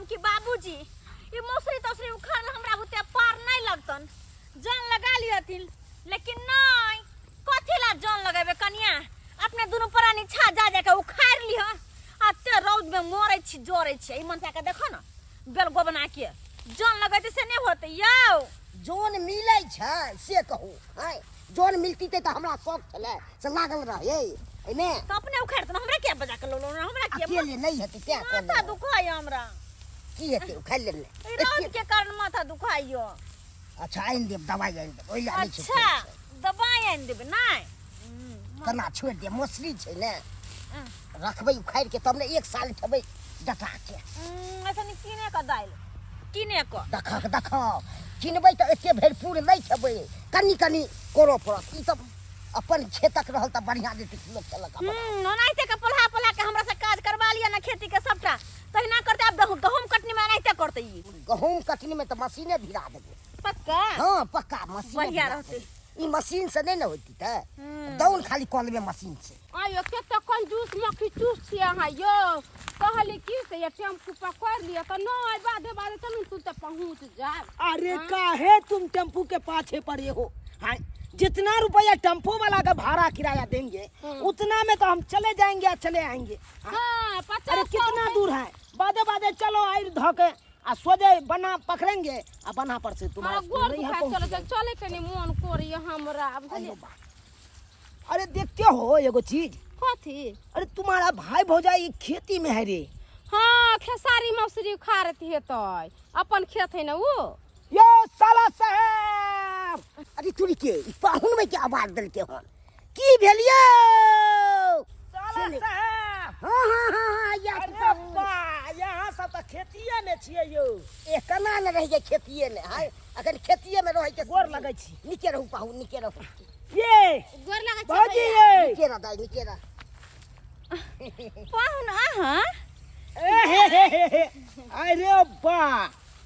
हम कि बाबूजी ये मौसरी तसरी उखाड़ हमरा बुते पार नहीं लगतन जान लगा लियथिन लेकिन नहीं कथि ला जान लगाबे कनिया अपने दोनों प्राणी छा जा के उखाड़ लिह आते रौद में मरे छी जोरे छी ई मनसा के देखो ना बेल गोबना के जान लगाते से नहीं होते यौ जोन मिलै छै से कहू हैं जोन मिलती त हमरा शौक छले से लागल रहे एने तो अपने उखाड़ त हमरा के बजा के लो हमरा के अकेले नहीं हेतै ते कोन माथा दुखाय हमरा की हेतै उखाड़ ले रौद के कारण माथा दुखाइयो अच्छा आइन देब दवाई आइन देब ओइला नहीं छै अच्छा दवाई आइन देब नहीं कना छोड़ दे मौसरी छै ने रखबै उखाड़ के तब ने एक साल ठबै डटा के ऐसा नहीं किने का दाइल किने को देखा किनबै त एते भरपूर नहीं खेबै कनी कनी कोरो पड़त ई सब अपन खेतक रहल त बढ़िया देते लोग चलक ओनाइते के पल्हा के हमरा से काज करवा लिया ना खेती के सबटा तहिना करते अब गहूम कटनी में ओनाइते करते ई गहूम कटनी में त मशीने भिड़ा देबै पक्का हां पक्का मशीन बढ़िया रहते ई मशीन से नहीं न होती त दौन खाली कॉल में मशीन से आयो केते कंजूस मक्खी चूस छिए अहाँ यो कहली की से ये टेम्पू पकड़ लिया तो नहीं बादे बादे तनु तू त पहुंच जा। अरे काहे तुम टेम्पू के पाछे पड़े हो हाँ जितना रुपया टेम्पो वाला का भाड़ा किराया देंगे उतना में तो हम चले जाएंगे और चले आएंगे। हां 50 अरे कितना दूर है बादे बादे चलो आई धोके आ सोजे बना पकड़ेंगे आ बना पर से तुम्हारा गोर नहीं दुखा चले चले कनी मन कोरी हमरा अरे देखते हो एगो चीज कथी अरे तुम्हारा भाई भौजाई खेती में है रे। हां खेसारी मौसरी खारती है तो अपन खेत है ना वो यो साला साहब अरे तुरी के पाहुन में क्या आवाज देलके हन की भेलियो साला साहब हां या यहाँ सब तो खेतिये में छिए यो ए कना न रह जाय खेतिये में हाय अगर खेतिये में रह के गोर लगै छी नीचे रहू पाहुन नीचे रहू ये गोर लगा भौजी ये नीचे रह दाई नीचे रह पाहुन आहा अरे बा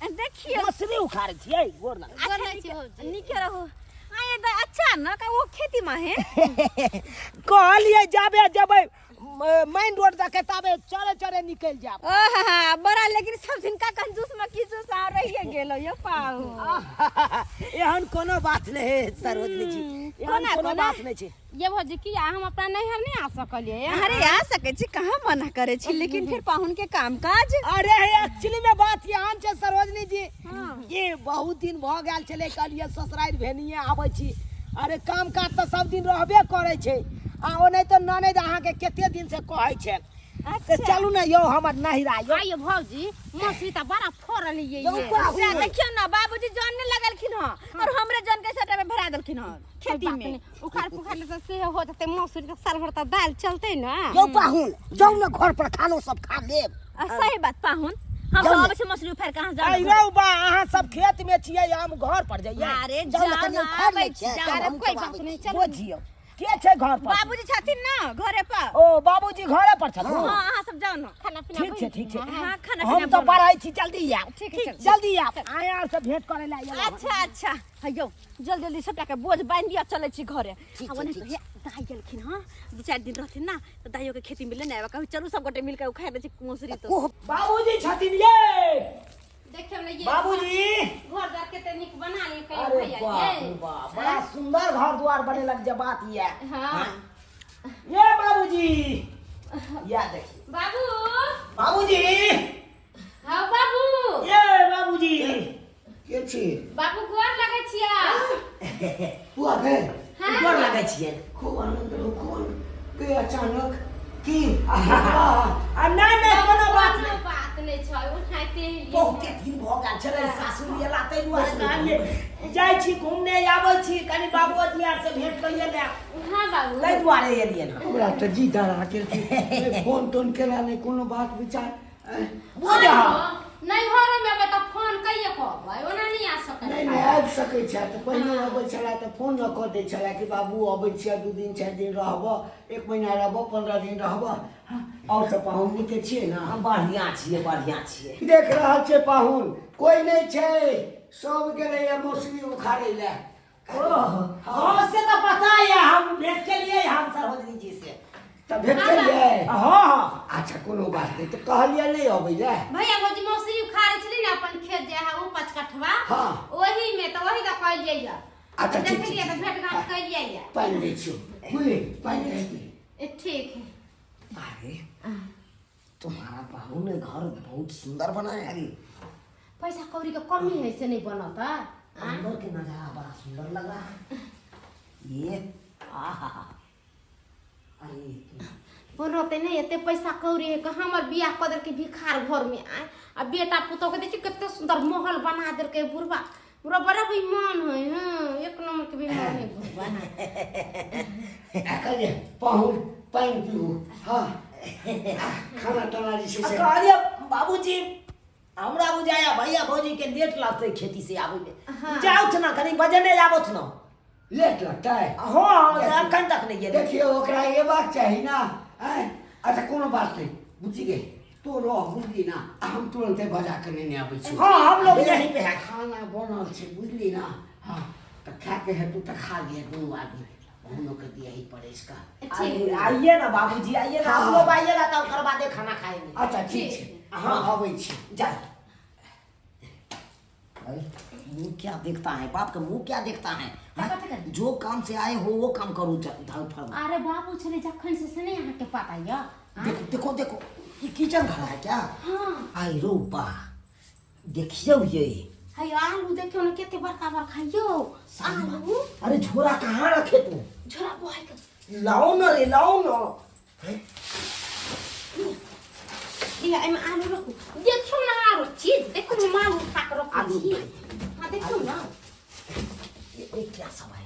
देखिए मछली उखाड़ छिए गोर लगा गोर लगा छी भौजी निके रहो आए द अच्छा न का वो खेती में है कहलिए जाबे जबै मेन रोड तक तबे चले चले निकल जाब आहा बड़ा लेकिन सब दिन का कंजूस में की जूस आ रही है गेलो ये पाहु एहन कोनो बात नहीं है सरोजनी जी एहन कोनो बात नहीं छै ये भौजी की हम अपना नैहर नहीं आ सकलिए अरे आ सके छी कहां मना करे छी लेकिन फिर पाहुन के काम काज अरे एक्चुअली में बात यहाँ छै सरोजनी जी ये बहुत दिन भ गेल चले कहलिए ससुराल भेनिए आबै छी अरे काम काज तो सब दिन रहबे करे छै आ ओ नहीं तो ननद अहाँ के केते दिन से कहै छै अच्छा चलू ना यो हमर नहिरा यो आइयो भौजी मछली त बड़ा फरल ये से देखियो ना बाबूजी जान ने लगलखिन ह और हमरे जान के सटा में भरा देलखिन ह खेती में उखाड़ पुखाड़ ले से हो जते मछली के साल भर त दाल चलते ना यो पाहुन जाऊ न घर पर खानो सब खा लेब सही बात पाहुन हम तो अब से मछली उखाड़ कहां जा अरे बा अहाँ सब खेत में छिए हम घर पर जाइए अरे जाऊ न कनी खा ले छै अरे कोई बात नहीं चल बुझियो के छै घर पर बाबूजी छथिन ना घरे पर ओ बाबूजी घरे पर छथुन हां अहाँ सब जाओ ना खाना पीना ठीक छै हां खाना हम तो पढ़ाई छी जल्दी आ ठीक है जल्दी आ आया से भेंट करे ला आइए अच्छा अच्छा हयो जल्दी जल्दी सबटा के बोझ बांध दिया चले छी घरे अब नहीं तो दाई गेलखिन हां 2-4 दिन रहथिन ना तो दाइयो के खेती में लेने आबा कहू चलू सब गोटे मिलके उखाड़ दे छी मौसरी तो बाबूजी छथिन ये देखियो ना ये बाबूजी घर द्वार के तनिक बना ले कहीं अरे भैया बाप रे बाप बड़ा सुंदर घर द्वार बने लग जा बात ये हां ये बाबूजी या देखिए बाबू बाबूजी हां बाबू ये बाबूजी के छी बाबू गोर लगे छिया हुआ बे गोर लगे छिए खूब आनंद रहो खूब के अचानक की आ नहीं कोनो बात नहीं बात नहीं छै उठाते लिए बहुते दिन भ गेल छले सासुर एला तै दुआरे कहलिए जाय छी घूमने आबै छी कनी बाबू दियार से भेंट कइले ले हां बाबू तै दुआरे एलिए ना हमरा तो जी डरा के फोन टोन केला नहीं कोनो बात विचार बुझा नहीं घर में बे त फोन कइए कहबै ओना नहीं आ सकै नहीं आबि सकै छै तऽ पहिने अबै छला तऽ फोन न कऽ दै छला कि बाबू अबै छियै 2 दिन 4 दिन रहबो 1 महीना रहबो 15 दिन रहबो और सब पाहुन नीके छियै ना हम बढ़िया छियै देख रहल छै पाहुन कोई नहीं छै सब गेलै या मौसरी उखाड़ै ले हां से तो पता है हम भेंट के लिए हम सरोजनी जी से तब भेट केलियै हां अच्छा कोनो बात नहीं तो कहलियै नहीं अबै ले भैया भौजी मौसरी ना अपन खेत जे है वो 5 कठवा हाँ। वही में तो वही का कह जाइए अच्छा, ठीक, देखलिए ठीक, तो भेट घाट कर जाइए पानी दे छो बोले पानी दे ठीक है। अरे तुम्हारा बहू ने घर बहुत सुंदर बनाया है। पैसा कौड़ी का कमी है से नहीं बनता अंदर के नजारा बड़ा सुंदर लग रहा है। ये आहा अरे बनते नहीं एते पैसा कौड़ी है कि हमर बियाह कर के भिखार घर में आए आ बेटा पुतोह के देखिए कितने सुंदर महल बना दे के बुढ़वा पूरा बड़ा बेईमान है। हाँ, एक नंबर के बेईमान है बुढ़वा। अकल पहुंच पानी पीऊ हाँ खाना टाना जी से कहलिए बाबूजी हमरा बुझाया भैया भौजी के लेट लागते खेती से आवे में हाँ। जाओ ना कनी बजने जाबो ना लेट लगता है हाँ अखन तक नहीं गेले देखिए ओकरा ये बात चाहिए ना अच्छा कोनो बात नहीं बुझी गए तो रह बुझली ना हम तुरंते बजा के नहीं आबै छी हाँ हम लोग यहीं पे है खाना बनल छै बुझली ना हाँ तो खा के है तू तो खा लिए दोनों आदमी हम लोग के दिया ही पड़े इसका आइए ना बाबूजी आइए ना हम लोग आइएगा तो ओकर बादे खाना खाएंगे। अच्छा ठीक है हाँ आबै छी जाए भाई मुंह क्या देखता है, बाप का मुंह क्या देखता है, पता कर। जो काम से आए हो वो काम करो। धड़ फड़ अरे बाबू छले जखन से नहीं यहाँ के पता या देखो देखो देखो ये किचन घर है क्या? हाँ आई रो बा देखियो ये है आलू देखियो ना कितने बड़का बड़का यो आलू अरे झोरा कहाँ रखे तू? झोरा बोहाय के लाओ ना रे लाओ ना। ये एम आलू रखो देखियो ना आलू चीज देखो ना मालू उठा के रखो आलू हां देखियो ना ये क्या सब है?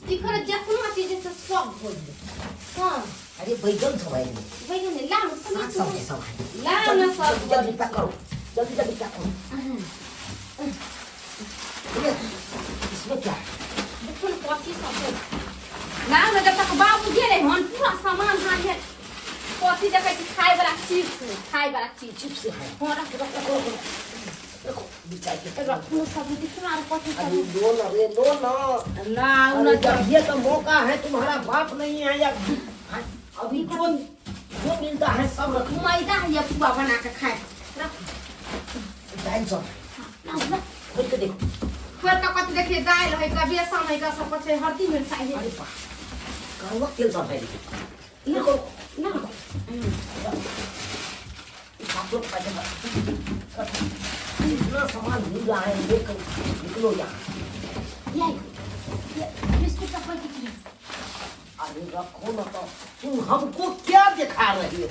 दिखर जखना चीज से सब हो हां अरे बैगन सब है, बैगन लाल साग सब्जी सब है। लाल ना सब जल्दी पैक करो, जल्दी जल्दी पैक करो। ये इसमें क्या है? देखो ना कॉफी सब है लाल ना जब तक बाबू गेले हन पूरा सामान हां है कॉफी जगह की खाए वाला चीज चिप्स है। हां रख देखो बिचाई के रखो सब दिखना और कॉफी अरे सब लो ना रे लो ना। लाओ ना जब ये तो मौका है तुम्हारा बाप नहीं है या अभी जो जो मिलता है सब रखो। मैदा है ये पुआ बना के खाए रख दाल सब ना खोल के देखो। फिर का कत देखिए दाल है का बेसन है का सब कुछ है हल्दी मिर्चाई है अरे बा कड़वा तेल सब है। ना देखो ना आप लोग खाते इतना सामान मिल रहा है, लेकर निकलो यहाँ। ये बिस्कुट का पैकेट है अरे रखो ना तो तुम हमको क्या दिखा रही हो?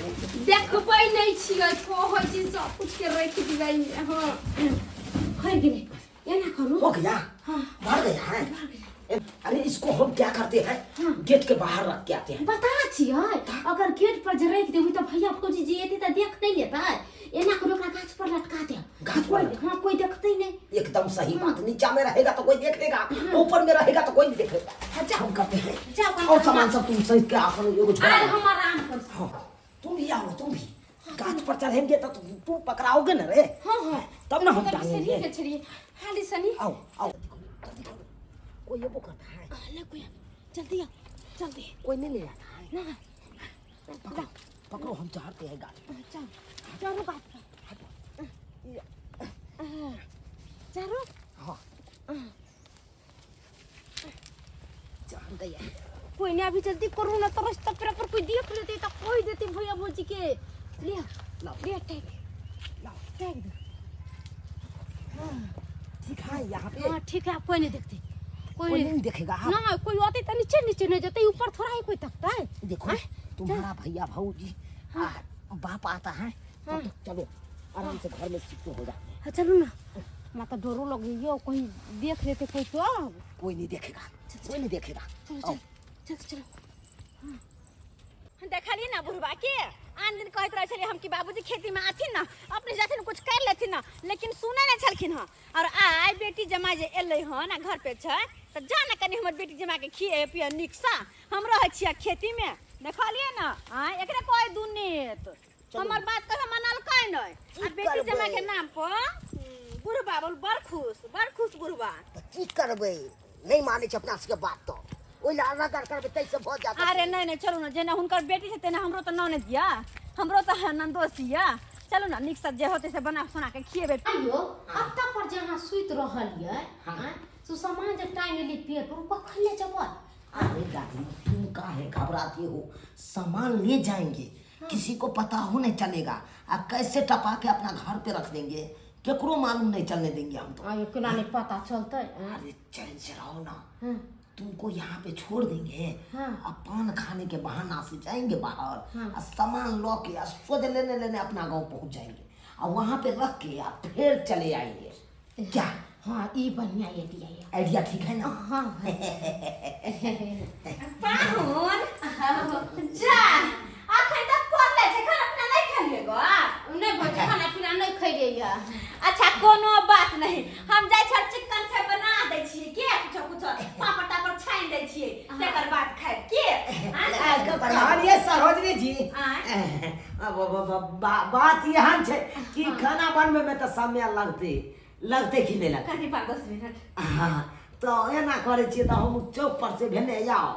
देखबै नहीं छियै कहै छी सब कुछ के रख दिबै हां खै गेलै ये ना करू हो गया? हाँ। भर गया है? अरे इसको हम क्या करते हैं, गेट के बाहर रख के आते हैं। बता छियै अगर गेट पर जे रख देबै त भैया फौजी जी एते त देख नहीं लेतै एना करू ओकरा गाछ पर लटका दे गाछ पर? हां कोई देखतै नहीं एकदम सही बात। नीचा में रहेगा तो कोई देख लेगा, ऊपर में रहेगा तो कोई नहीं देखेगा। अच्छा हम करते हैं जा और सामान सब तुम सही के अपन एगो छोड़ा अरे दो। हम आराम कर हाँ, तुम भी आओ, तुम भी गाछ पर चढ़ेंगे तो तुम पकड़ाओगे ना रे, हां हां तब ना हम सही टांगेंगे। के छड़िए हाली सनी आओ आओ। कोई ये वो करता है, ले कोई जल्दी आ जल्दी कोई नहीं ले आता है। ना पकड़ो पकड़ो, हम चढ़ते हैं गाछ पर। चल चारो बात चारो हाँ चढ़ गया। कोई नहीं अभी जल्दी करो ना तो रास्ता पर कोई देख लेते तो कोई देते भैया भौजी के लिया लाओ लिया टैग लाओ। टैग दे ठीक है, यहाँ पे हाँ ठीक है कोई नहीं देखते कोई नहीं देखेगा। हाँ ना कोई आते तो नीचे नीचे नहीं जाते ऊपर थोड़ा ही कोई तकता है देखो तुम्हारा भैया भाऊजी बाप आता है हाँ। तो चलो आराम से घर में शिफ्ट हो जाते हैं। हाँ चलो ना मैं तो डरो लग गई हो कहीं देख लेते कोई तो कोई नहीं देखेगा, कोई नहीं देखेगा। चलो आओ। चलो चलो चलो देखलिए ना बुढ़वा के आन दिन कहत रहे छलिए हम कि बाबूजी खेती में आथिन ना अपने जाथिन कुछ कर लेथिन ना, लेकिन सुने नहीं छलखिन हँ। और आइ बेटी जमा जे एलै हँ ना घर पे छै तो जा ना कनी हमर बेटी जमा के खिए पिए नीक सा हम रहै छियै खेती में देखलिए ना। हाँ एकरे कोई दुनीत हमर बात कहे मनल काहे नहीं आ बेटी जमा के नाम पर बुढ़वा बोल बड़ खुश बुढ़वा। तो की करबे, नहीं माने छै अपना सबके बात तो ओइ ला नगर करबे तैसे भऽ जात। अरे नहीं नहीं चलू ना जेना हुनकर बेटी छै तेना हमरो तो ननद दिया हमरो तो नंदोस दिया चलू ना निक से जे होते से बना सोना के खिएबे। अयो अब तक पर जहाँ सुत रहलिए हां सो सामान जब टाइम ले पेड़ पर कखन ले जब। अरे दादी तुम काहे घबराती हो, सामान ले जाएंगे, किसी को पता हो नहीं चलेगा। अब कैसे टपा के अपना घर पे रख देंगे, केकरो मालूम नहीं चलने देंगे हम तो। अयो केना नहीं पता चलते। अरे चैन से रहो ना, तुमको यहाँ पे छोड़ देंगे। हाँ। अब पान खाने के बहाना से जाएंगे बाहर, और सामान लो के खुद लेने अपना गांव पहुंच जाएंगे, और वहाँ पे रख के आप फिर चले आएंगे। क्या? हाँ ये बढ़िया आइडिया है। आइडिया ठीक है ना? हाँ पाहुन जा अखन तक पड़ले छै, खाना पीना नहीं खेलिए गो? नहीं बच्चे खाना पीना नहीं खइले या। अच्छा कोनो बात नहीं, हम जाय छ चिकन से बना दै छियै के कुछ पापड़ टापड़ छाइन दै छियै, तकर बाद खाए के। अरे सरोजनी जी, बात यहाँ है कि खाना बनवे में तो समय लगते कि नहीं लगते। कथी 5-10 मिनट हाँ, तो एना करे छियै तो हम चौक पर से भेने जाओ।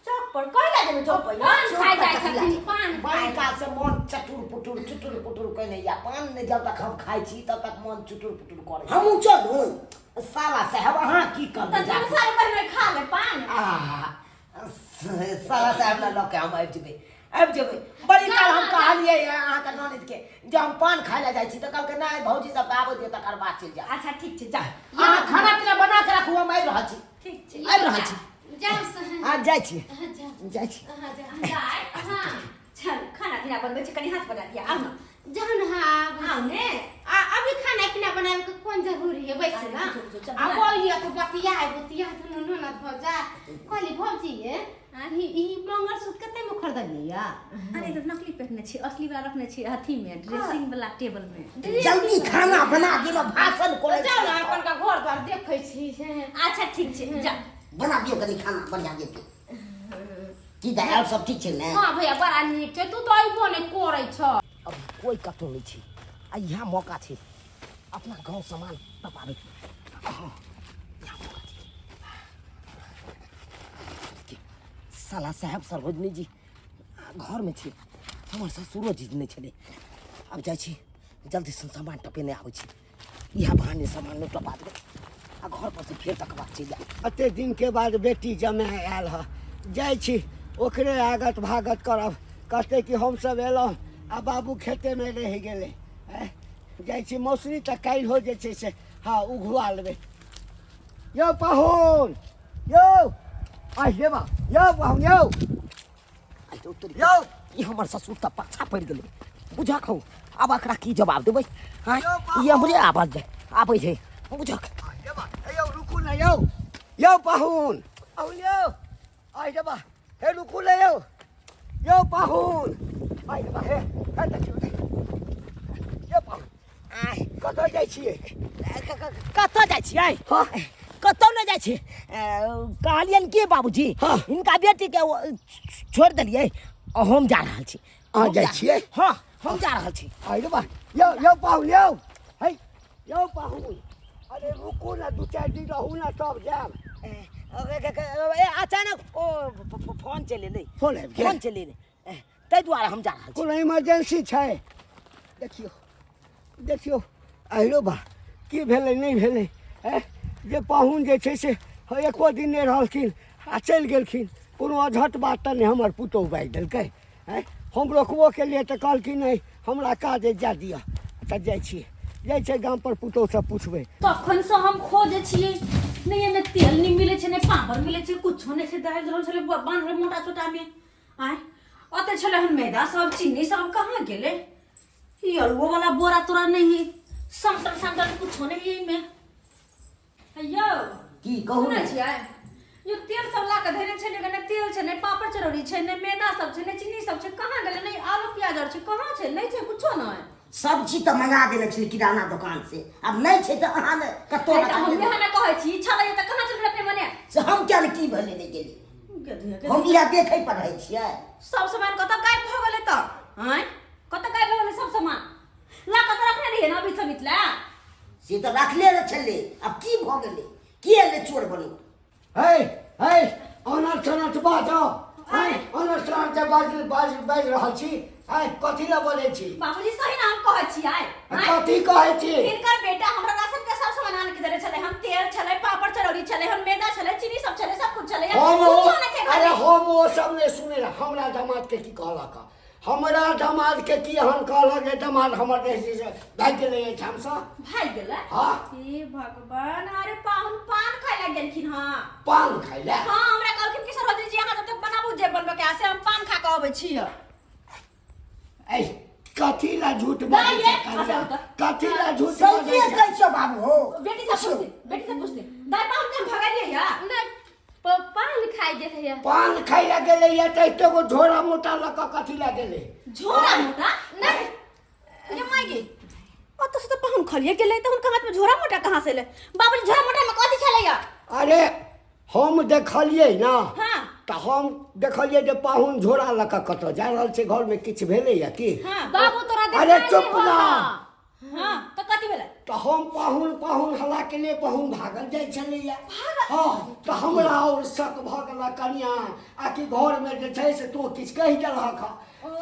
चौक पर कहिया जेबै चौक पर? पान खाइ जाइ छथिन, पान बड़ी काल से मन चटुर पुटुर कहने या पान ने जब तक हम खाई छी तब तक मन चुटुर पुटुर करे। हम चलू साला साहब अहाँ की कर त तुम साल पहले खा ले पान। साला साहब ला लके हम आबि जेबै। बड़ी काल हम कहलिए अहाँ के ननद के जे हम पान खाय ला जाइ छी त कहलकै नहीं भौजी सब आबै दियौ तकर बाद चल जा। अच्छा ठीक छै जा, अहाँ खाना पीना बना के रखू, हम आबि रहल छी। ठीक छै आबि रहल छी। जाओ से आ जाइ छी जाइ छी। जाय। हां चल खाना पीना बनबै छै, कनी हाथ बना दिया। आउ ना जान हाँ आउ ने। अभी खाना पीना बनाने के कौन जरूरी है वैसे ना। अब ये तो बतिया दुनू ना भौजा कहली भौजी है ई मंगलसूत्र कते में खरीदलिए या? अरे तो नकली पहनने छी, असली वाला रखने छी अथी में, ड्रेसिंग वाला टेबल में। जल्दी खाना बना दियो, भाषण करे जाओ ना अपन का घर द्वार देखै छी। अच्छा ठीक छै जा बना दियो कनी खाना बढ़िया देके। की दाल सब ठीक छै ने? हां भैया बड़ा नीक छै, तू तो आइबो ने करै छ। अब कोई कतौ नहीं छै, आ यहाँ मौका छै अपना गांव सामान टपाबे के। साला साहब सरोजनी जी घर में छै, हमर ससुरो जी नहीं छले। अब जाइ छी जल्दी से सामान टपेने आबै छी, इहा बहाने सामान नहीं टपा देबै, आ घर पर से फिर तक बात चल जाए। एते दिन के बाद बेटी जमाय आयल है, जाइ छी ओकरे आगत भागत करब, कहते कि हम सब एलहुँ आ बाबू खेते में रह गेले। जाइ छी मौसरी तक काल्हि हो जे छै से हाँ उघुआ लेबै। यौ पाहुन यौ आइ हे बा यौ पाहुन यौ यौ ई हमर ससुर त पाछा पड़ गेलै, बुझा खौ। अब एकरा की जवाब देबै? हाँ ये हमरे आवाज जाए आबै छै, बुझा। यौ रुकू न यौ, यौ पाहुन आउ यौ आइ हे बा हे रुकू न यौ पाहुन आइ हे बा हे देखियौ यौ पाहुन कतऽ जाइ छियै? कतऽ जाइ छियै? कतौ नहीं जाइ छी, कहलियन के बाबूजी इनका बेटी के छोड़ देलिए और हम जा रहल छी। अहाँ जाइ छियै? हाँ हम जा रहल छी। आइ रे बा यौ पाहुन यौ है यौ पाहुन अरे रुकू ना 2-4 दिन रहू ना तब जाएब। अचानक फोन चले नहीं, फोन आबि गेल? फोन चले नहीं, ताहि दुआरे हम जा रहल छी। कोनो इमरजेंसी छै? देखियौ आइरो बा की भेलै नहीं भेलै जे पाहुन जे छै से एको दिन नहीं रहलखिन आ चलि गेलखिन। कोनो अझट बात तऽ नहीं हमर पुतौह बाजि देलकै। हम रोकबो केलिए तऽ कहलखिन नहीं हमरा काज जा दिअ, तऽ जाइ छियै जाइ छै गाम पर पुतौह से पूछबै। तखन से हम खोजे छियै, नहीं एमे तेल नहीं मिले छै, नहीं पापड़ मिले छै, कुछो नहीं छै, दाल जरूर छले बांधले मोटा छोटा में। आय ओते छले हन मैदा सब चीनी सब कहाँ गेले? ई अलुओ वाला बोरा तोरा नहीं, समटल कुछो नहीं है में। अयो की कहू सुनै छियै यो तेल सब ला के धरे छै, ने तेल छै, ने पापड़ चरौड़ी छै, ने मैदा सब छै, ने चीनी सब छै, कहाँ गेले? नहीं आलू प्याज और छै, कहाँ छै? नहीं छै कुछो नहीं। सब चीज तो मंगा देने छली किराना दुकान से, अब नहीं छै तो अहाँ ने कतो हम यहाँ ने कहै छी छलै त कहाँ चलबै अपने मने? से हम क्या की भले नहीं गेली, हम इहा देखे पर रहै छियै। सब सामान कत गायब भ गेलै त? हैं कत गायब भ गेलै सब सामान? ला कत रखने रहिए न अभी समितला? से तो रखले न छले, अब की भ गेलै? के ले चोर बनी? अनर चनर बाजो अनर चनर बाजि रहल छी हाय कथी ला बोले छी बाबूजी सही ना हम कहै छी आइ कथी कहै छी हिनकर बेटा हमरा राशन के सब सामान आन के देले छले हम तेल छले पापड़ चरौड़ी छले हम मैदा छले चीनी सब छले सब कुछ छले कुछो नहीं छे अरे हम वो सब ने सुने हमरा दामाद के की कहलक हमरा दामाद के की हम कहलक जे दामाद हमर देश से भाग गेलै हमसा भाग गेलै हां हे भगवान अरे पान खाइ लग गेलखिन हां पान खाइला हां हमरा कहलखिन कि सरोजी जी अहाँ जब तक बनाबू जे बनबे के से हम पान खा के आबै छी ऐ कथी ला झूठ बाजै छै कथी ला झूठ सही कहै छौ बाबू हो बेटी से पूछते दाई पान के भगाइए या पान खाइ देत है पान खाइ ला गेलै या त एगो झोरा मोटा लक कथी ला गेलै झोरा मोटा नहीं ये माइगे ओ तो से पान खलिए गेलै त हुनका हाथ में झोरा मोटा कहां से ले बाबूजी झोरा मोटा में कथी छले या अरे हम देखलिए ना हां त हम देखलिए जे पाहुन झोरा लक कत जा रहल छै घर में किछ भेलै या की हां बाबू तोरा देख अरे चुप ना हां तो कथी भेलै तो हम पाहुन हला के लिए पाहुन भागल जाय छले या हां तो हमरा और शक भ गेला कन्या आकि घर में जे छै से तू किछ कहि देलहक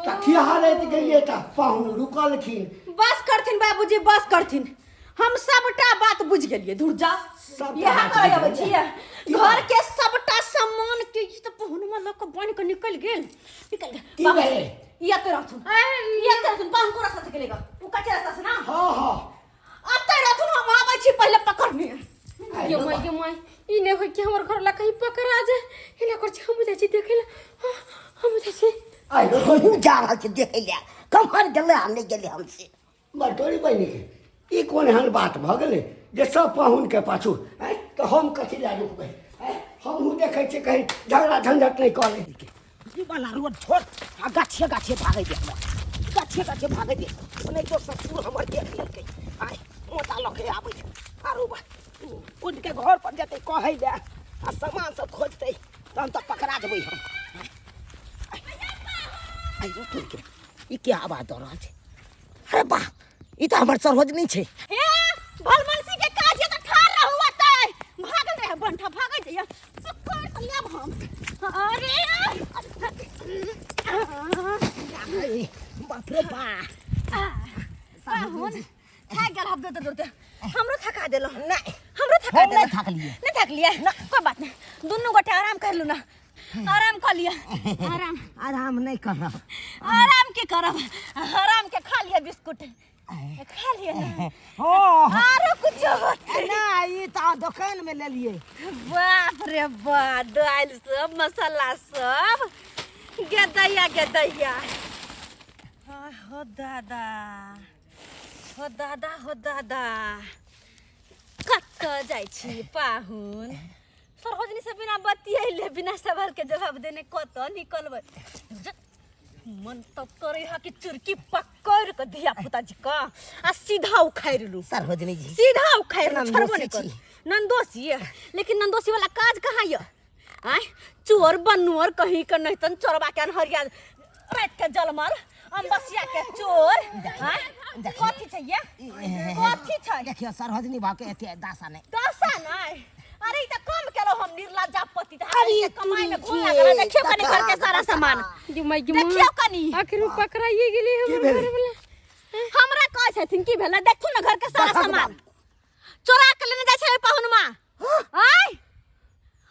त खिहारैत गेलिए त पाहुन रुकलखिन बस करथिन बाबूजी बस करथिन हम सबटा बात बुझ गेलिए दूर जा यहां कह आबै छियै घर के सबटा सामान के त पहुनमा ल के बन के निकल गेल की भेलै या तो रहथुन पान को रास्ता से गेलेगा उ कच्चे रास्ता से ना हां हां अब त रहथुन हम आबै छी पहले पकड़ने ये माय ई ने होय कि हमर घर ला कहीं पकड़ा जाए इला कर छी हम जाय छी देखे ला हम जाय छी आई हो जा रहा छै देखे ले कमर गेले हम नहीं गेले हमसे बटोरी बनी के ई कोन हन बात भ गेलै जे सब पाहुन के पाछू तो हम कथी ला रुकबै हमहू देखै छी कहीं झगड़ा झंझट नहीं करे ये वाला रोड छोड़ आ गाछे भागे दे गाछे भागे दे नहीं तो ससुर हमर देख लेके आय मोटा लखे आबै छै आरो बा उठ के घर पर जेते कहै ले आ सामान सब खोजतै त हम त पकड़ा देबै हम आई रुक के ई के आवाज दऽ रहल छै अरे बा ई त हमर सरोजनी छै हे भलमनसी के काज त ठार रहू तै भागल रहे बंठा भागै जइया पकड़ के लेब हम अरे बाप रे बा पाहुन खा गेल हम दौड़ते हमरो थका देलो नहीं हमरो थका देलो नहीं थक लिए कोई बात नहीं दोनों गोटे आराम कर लू ना आराम कर लिया आराम नहीं कर रहा आराम के करब आराम के खा लिया बिस्कुट खा लिया ना हो आरो कुछ ना ई त दुकान में ले लिए बाप रे बा दाल सब मसाला सब गदैया हो दादा कत जाय छी पाहुन सरोजनी से बिना बतियैले बिना सवाल के जवाब देने कत निकलबै मन तो करे हा कि चुरकी पकड़ के दिया पुता जी का आ सीधा उखाड़ लू सरोजनी जी सीधा उखाड़ लू नंदोसी छोड़बो नहीं कर छी। नंदोसी लेकिन नंदोसी वाला काज कहाँ है आय चोर बनोर कहीं के नहीं तन चोरबा के अनहरिया रात के जलमल अम्बसिया के चोर आय कथी चाहिए कथी छै देखियो सरोजनी भाव के एते दासा नहीं दशा नहीं अरे त कम केलो हम निर्लज्जा पति त अरे कमाई में तू घोड़ा जे कर देखियो कनी घर के सारा सामान जो माय के देखियो कनी आखिर पकड़ाइए गेली हमर घर वाला हमरा कहै छथिन की भेला देखू ना घर के सारा सामान चोरा के लेने जाय छै पाहुनमा आय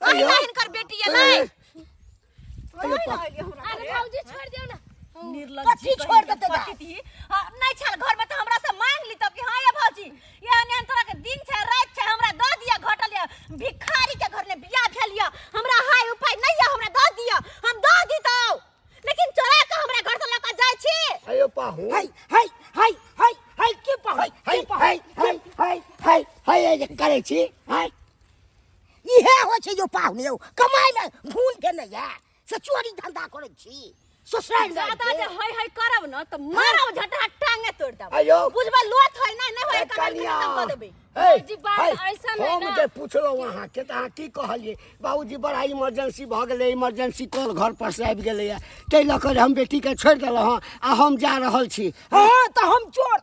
आय ना हिनकर बेटी ये नहीं अरे भौजी छोड़ दियो ना निर्लज्जी छोड़ देते नहीं छल घर में तो हमरा से मांग ली तब कि हां ये भौजी ये ने तोरा के दिन छै रात छै हमरा द दिया घटल या भिखारी के घर में बियाह भेल या हमरा हाय उपाय नहीं है हमरा द दिया हम द दीतौ लेकिन चोरा के हमरा घर से लका जाय छी अयो पाहुन हाय के पाहुन हाय जे करे छी हाय इहे हो छै जो पाहुन यौ कमाई में भूल के नहीं है से चोरी धंधा करे छी ससुराल ज्यादा जे हाय करब न त मारब झटा टांगे तोड़ देब अयो बुझबा लोथ होय नहीं होय कनिया खत्म कर देबे जी बात ऐसा नहीं हम ना जे पूछलो वहां के त की कहलिए बाबूजी बड़ा इमरजेंसी भ गेलै इमरजेंसी कॉल घर पर से आबि गेलै तै ल कर हम बेटी के छोड़ देलौ हां आ हम जा रहल छी हां त हम चोर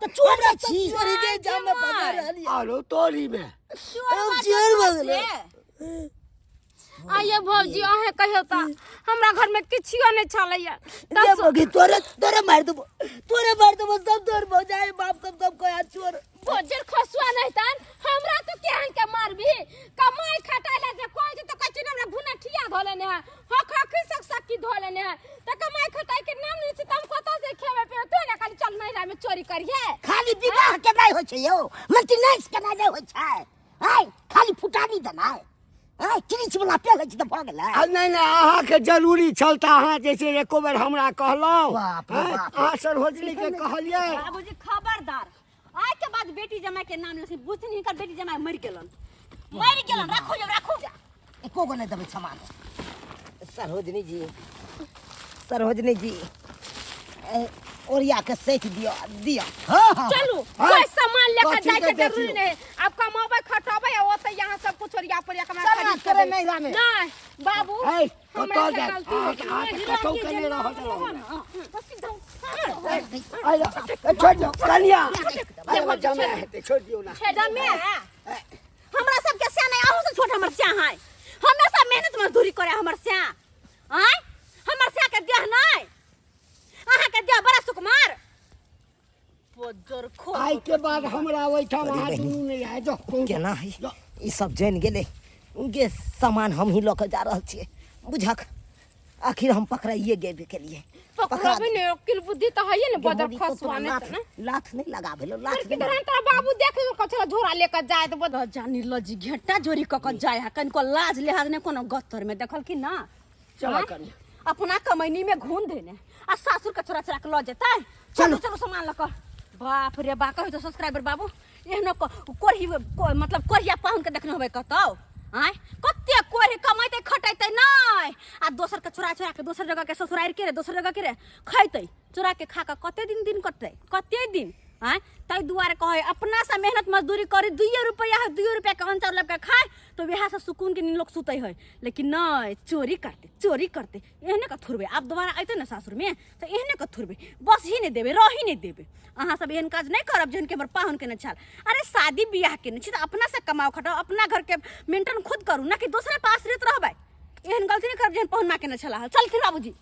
त चोर छी चोरी के जाम में पकड़ रहली आरो तोरी में चोर भगले आइए भौजी अहे कहियो त हमरा घर में किछियो नहीं छलैया ये बगी तोरे मार देबो सब तोर भौजाई बाप सब कोई चोर भोजर खसुआ नहीं तन हमरा तो केहन के मारबी कमाई खटाइला जे कोई तो कछ हमरा भुना ठिया धोले ने हक सकी धोले ने त कमाई खटाई के नाम नहीं छ तम कत से खेबे पे तो ना खाली चल नहीं में चोरी करिए खाली विवाह के नहीं होय छै यो मल्टीनेस के नहीं होय छै हाय खाली फुटानी दनाय हाय किछ वाला पे ले त भ गेलै नहीं अहाँ के जरूरी चलता अहाँ जैसे एको बेर हमरा कहलौं बाप रे बाप। अहाँ सरोजनी के कहलिए बाबूजी खबरदार आइ के बाद बेटी जमाई के नाम लेसी बुझनी कर बेटी जमाई मर गेलन राखो जा एको गो नहीं देबै सामान सरोजनी जी ओरिया के सेठ दिया हां चलू हाँ। कोई सामान लेकर कथी जाए के के जरूरी देखियो? नहीं अब कमाबे खटाबे ओ त यहां सब कुछ ओरिया परिया कमा सब खरीद करे के नहीं रामे। नहीं बाबू ऐ हमरा कतौ से जा गलती हो गई। अहाँ के कतौ के नहीं रहत हाँ। आइलो छोड़ दो कन्या अरे जमा हेते छोड़ दियो ना छेडमे हमरा सब के स्या नहीं आहू से छोट हमर स्या है हमेशा मेहनत मजदूरी करे हमर स्या आय हमर स्या के देह नहीं आहा के देह बड़ा सुकुमार पोजर खो आई के बाद हमरा ओइठाम अहाँ दुनू नहीं आए जो केना है ई सब जान गेले उनके सामान हम ही लेके जा रहल छिए बुझक आखिर हम पकड़ाइए गेबे के लिए पकड़बे ने अकिल बुद्धि तो है ने बदर खसुआ ने त ना लात नहीं लगा भेलो लात कि नहीं तरह तोरा बाबू देख लो कचरा झोरा लेकर जाए तो बद जानी लजी घेटा जोरी क जाय है कनको लाज लिहाज ने कोनो गत्तर में देखल कि ना चला हाँ? कन्या अपना कमैनी में घून देने आ सासुर के छोरा छोरा के ल जेतै चलो सामान लक बाप रे बा कहि तो सब्सक्राइबर बाबू एहनो कोरही मतलब कोरिया पाहुन के देखने होबे कतौ आय कत्ते कोरही कमाइते खटाइते नै आ दोसर के छोरा छोरा के दोसर जगह के ससुरार के रे दोसर जगह के रे खैतै चोरा के खा के कते दिन कते दिन आय तै दुआरे कहे अपना से मेहनत मजदूरी करी 2 रुपया है 2 रुपया के अंतर लग के खाए तो बिहार से सुकून के नींद लोग सुतै है लेकिन नहीं चोरी करते एहने का थुरबे आप दोबारा आइते ना सासुर में तो एहने का थुरबे बस ही नहीं देबे रही नहीं देबे अहाँ सब एहन काज नहीं करब जहन के हमर पाहुन के न छाल अरे शादी बियाह के न छी तो अपना से कमाओ खटाओ अपना घर के मेंटेन खुद करू ना कि दूसरे पास रहत रहबै एहन गलती नहीं करब जहन पाहुन मा के न छला चल फिर बाबूजी